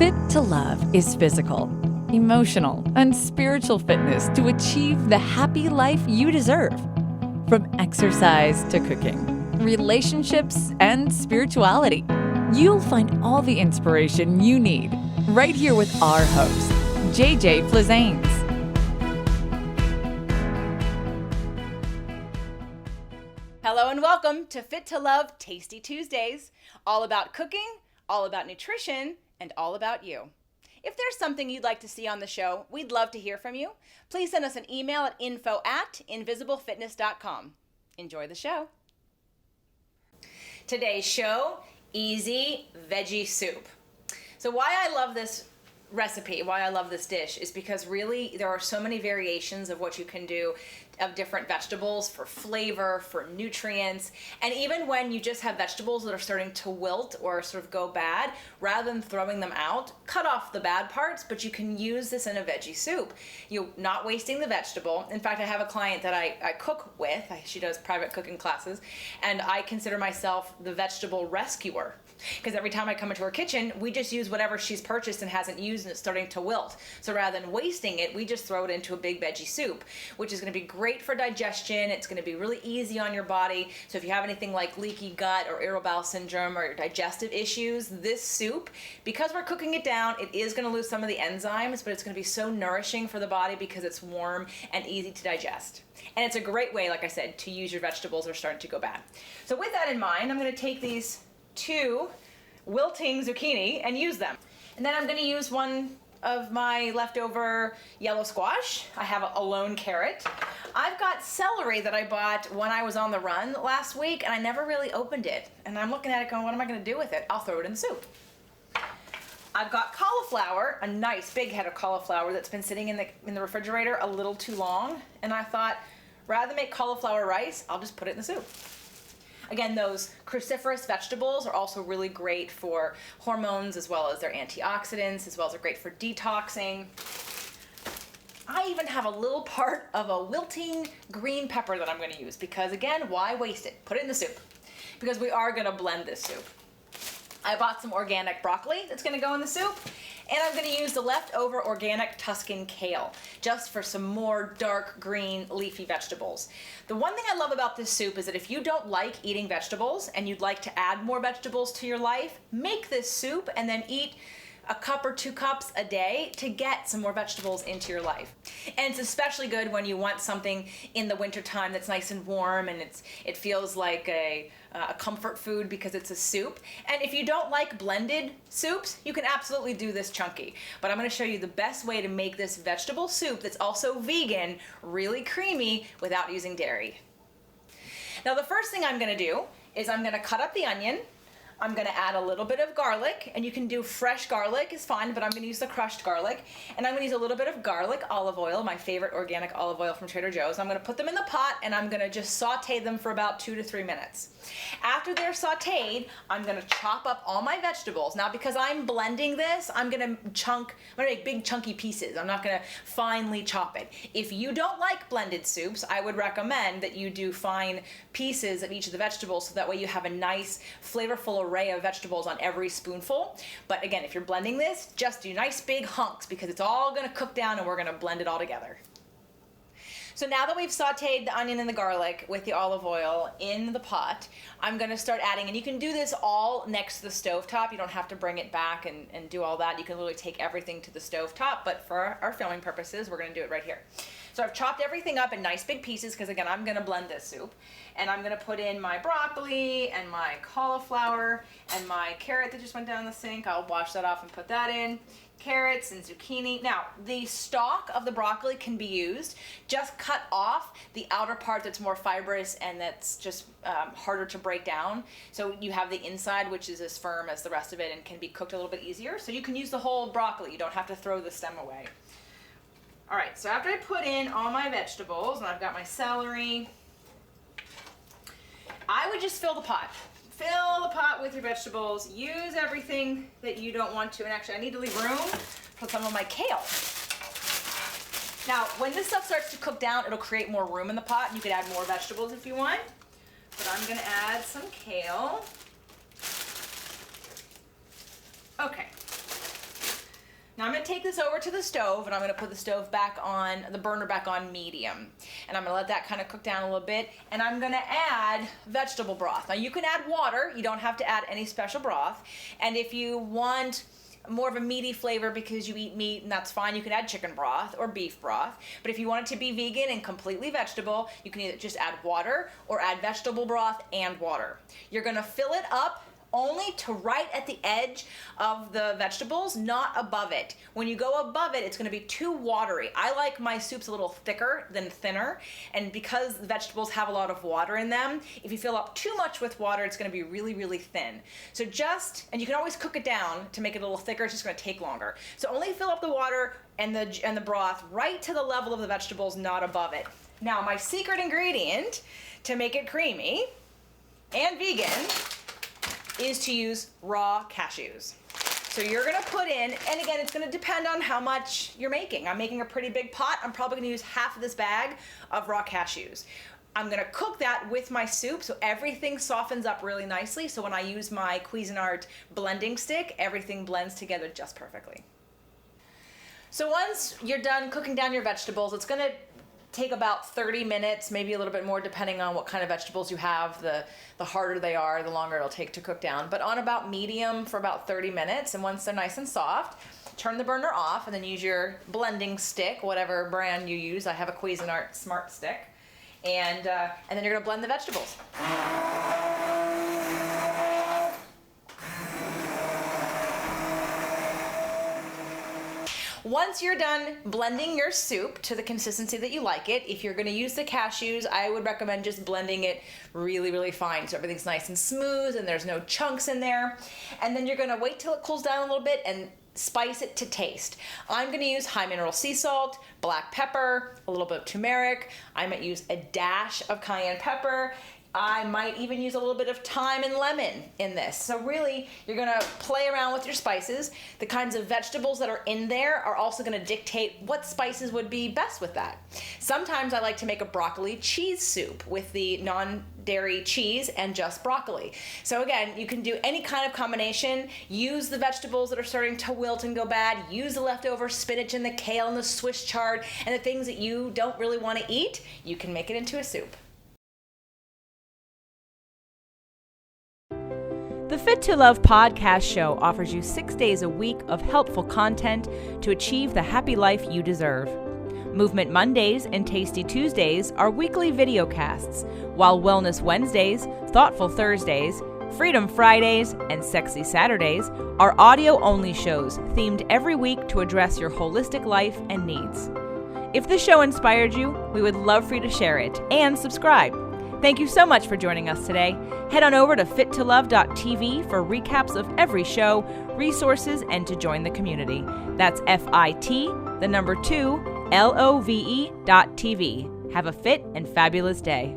Fit to Love is physical, emotional, and spiritual fitness to achieve the happy life you deserve. From exercise to cooking, relationships, and spirituality, you'll find all the inspiration you need right here with our host, JJ Flazanes. Hello and welcome to Fit to Love Tasty Tuesdays, all about cooking, all about nutrition, and all about you. If there's something you'd like to see on the show, we'd love to hear from you. Please send us an email at info@invisiblefitness.com. Enjoy the show. Today's show, easy veggie soup. So why I love this recipe, why I love this dish, is because really there are so many variations of what you can do of different vegetables for flavor, for nutrients, and even when you just have vegetables that are starting to wilt or sort of go bad, rather than throwing them out, cut off the bad parts, but you can use this in a veggie soup. You're not wasting the vegetable. In fact, I have a client that I cook with. She does private cooking classes, and I consider myself the vegetable rescuer. Because every time I come into her kitchen, we just use whatever she's purchased and hasn't used and it's starting to wilt. So rather than wasting it, we just throw it into a big veggie soup, which is going to be great for digestion. It's going to be really easy on your body. So if you have anything like leaky gut or irritable bowel syndrome or digestive issues, this soup, because we're cooking it down, it is going to lose some of the enzymes, but it's going to be so nourishing for the body because it's warm and easy to digest. And it's a great way, like I said, to use your vegetables that are starting to go bad. So with that in mind, I'm going to take these two wilting zucchini and use them. And then I'm going to use one of my leftover yellow squash. I have a lone carrot. I've got celery that I bought when I was on the run last week, and I never really opened it. And I'm looking at it going, what am I going to do with it? I'll throw it in the soup. I've got cauliflower, a nice big head of cauliflower that's been sitting in the refrigerator a little too long. And I thought, rather than make cauliflower rice, I'll just put it in the soup. Again, those cruciferous vegetables are also really great for hormones, as well as their antioxidants, as well as they're great for detoxing. I even have a little part of a wilting green pepper that I'm going to use because, again, why waste it? Put it in the soup because we are going to blend this soup. I bought some organic broccoli that's going to go in the soup, and I'm going to use the leftover organic Tuscan kale just for some more dark green leafy vegetables. The one thing I love about this soup is that if you don't like eating vegetables and you'd like to add more vegetables to your life, make this soup and then eat a cup or 2 cups a day to get some more vegetables into your life. And it's especially good when you want something in the wintertime that's nice and warm and it feels like a comfort food because it's a soup. And if you don't like blended soups, you can absolutely do this chunky. But I'm going to show you the best way to make this vegetable soup that's also vegan, really creamy, without using dairy. Now the first thing I'm going to do is I'm going to cut up the onion. I'm going to add a little bit of garlic, and you can do fresh garlic is fine, but I'm going to use the crushed garlic. And I'm going to use a little bit of garlic olive oil, my favorite organic olive oil from Trader Joe's. I'm going to put them in the pot, and I'm going to just saute them for about 2 to 3 minutes. After they're sauteed, I'm going to chop up all my vegetables. Now, because I'm blending this, I'm going to make big chunky pieces. I'm not going to finely chop it. If you don't like blended soups, I would recommend that you do fine pieces of each of the vegetables so that way you have a nice, flavorful array of vegetables on every spoonful. But again, if you're blending this, just do nice big hunks because it's all going to cook down and we're going to blend it all together. So now that we've sauteed the onion and the garlic with the olive oil in the pot, I'm going to start adding, and you can do this all next to the stovetop. You don't have to bring it back and do all that. You can literally take everything to the stovetop, but for our filming purposes, we're going to do it right here. So I've chopped everything up in nice big pieces because, again, I'm going to blend this soup. And I'm going to put in my broccoli and my cauliflower and my carrot that just went down the sink. I'll wash that off and put that in. Carrots and zucchini. Now, the stalk of the broccoli can be used. Just cut off the outer part that's more fibrous and that's just harder to break down. So you have the inside, which is as firm as the rest of it and can be cooked a little bit easier. So you can use the whole broccoli. You don't have to throw the stem away. All right, so after I put in all my vegetables, and I've got my celery, I would just fill the pot. Fill the pot with your vegetables. Use everything that you don't want to. And actually, I need to leave room for some of my kale. Now, when this stuff starts to cook down, it'll create more room in the pot. You could add more vegetables if you want. But I'm going to add some kale. Okay. Now I'm going to take this over to the stove, and I'm going to put the burner back on medium. And I'm going to let that kind of cook down a little bit, and I'm going to add vegetable broth. Now you can add water, you don't have to add any special broth. And if you want more of a meaty flavor because you eat meat, and that's fine, you can add chicken broth or beef broth. But if you want it to be vegan and completely vegetable, you can either just add water or add vegetable broth and water. You're going to fill it up only to right at the edge of the vegetables, not above it. When you go above it, it's going to be too watery. I like my soups a little thicker than thinner, and because the vegetables have a lot of water in them, if you fill up too much with water, it's going to be really, really thin. So and you can always cook it down to make it a little thicker, it's just going to take longer. So only fill up the water and the broth right to the level of the vegetables, not above it. Now, my secret ingredient to make it creamy and vegan is to use raw cashews. So you're gonna put in, and again, it's gonna depend on how much you're making. I'm making a pretty big pot. I'm probably gonna use half of this bag of raw cashews. I'm gonna cook that with my soup so everything softens up really nicely. So when I use my Cuisinart blending stick, everything blends together just perfectly. So once you're done cooking down your vegetables, it's gonna take about 30 minutes, maybe a little bit more depending on what kind of vegetables you have. The harder they are, the longer it'll take to cook down. But on about medium for about 30 minutes, and once they're nice and soft, turn the burner off and then use your blending stick, whatever brand you use. I have a Cuisinart Smart Stick. And then you're gonna blend the vegetables. Once you're done blending your soup to the consistency that you like it, if you're going to use the cashews, I would recommend just blending it really, really fine so everything's nice and smooth and there's no chunks in there. And then you're going to wait till it cools down a little bit and spice it to taste. I'm going to use high mineral sea salt, black pepper, a little bit of turmeric. I might use a dash of cayenne pepper. I might even use a little bit of thyme and lemon in this. So really, you're gonna play around with your spices. The kinds of vegetables that are in there are also gonna dictate what spices would be best with that. Sometimes I like to make a broccoli cheese soup with the non-dairy cheese and just broccoli. So again, you can do any kind of combination. Use the vegetables that are starting to wilt and go bad. Use the leftover spinach and the kale and the Swiss chard and the things that you don't really wanna eat. You can make it into a soup. The Fit to Love podcast show offers you 6 days a week of helpful content to achieve the happy life you deserve. Movement Mondays and Tasty Tuesdays are weekly video casts, while Wellness Wednesdays, Thoughtful Thursdays, Freedom Fridays, and Sexy Saturdays are audio-only shows themed every week to address your holistic life and needs. If the show inspired you, we would love for you to share it and subscribe. Thank you so much for joining us today. Head on over to fittolove.tv for recaps of every show, resources, and to join the community. That's FIT, the number 2, LOVE.tv. Have a fit and fabulous day.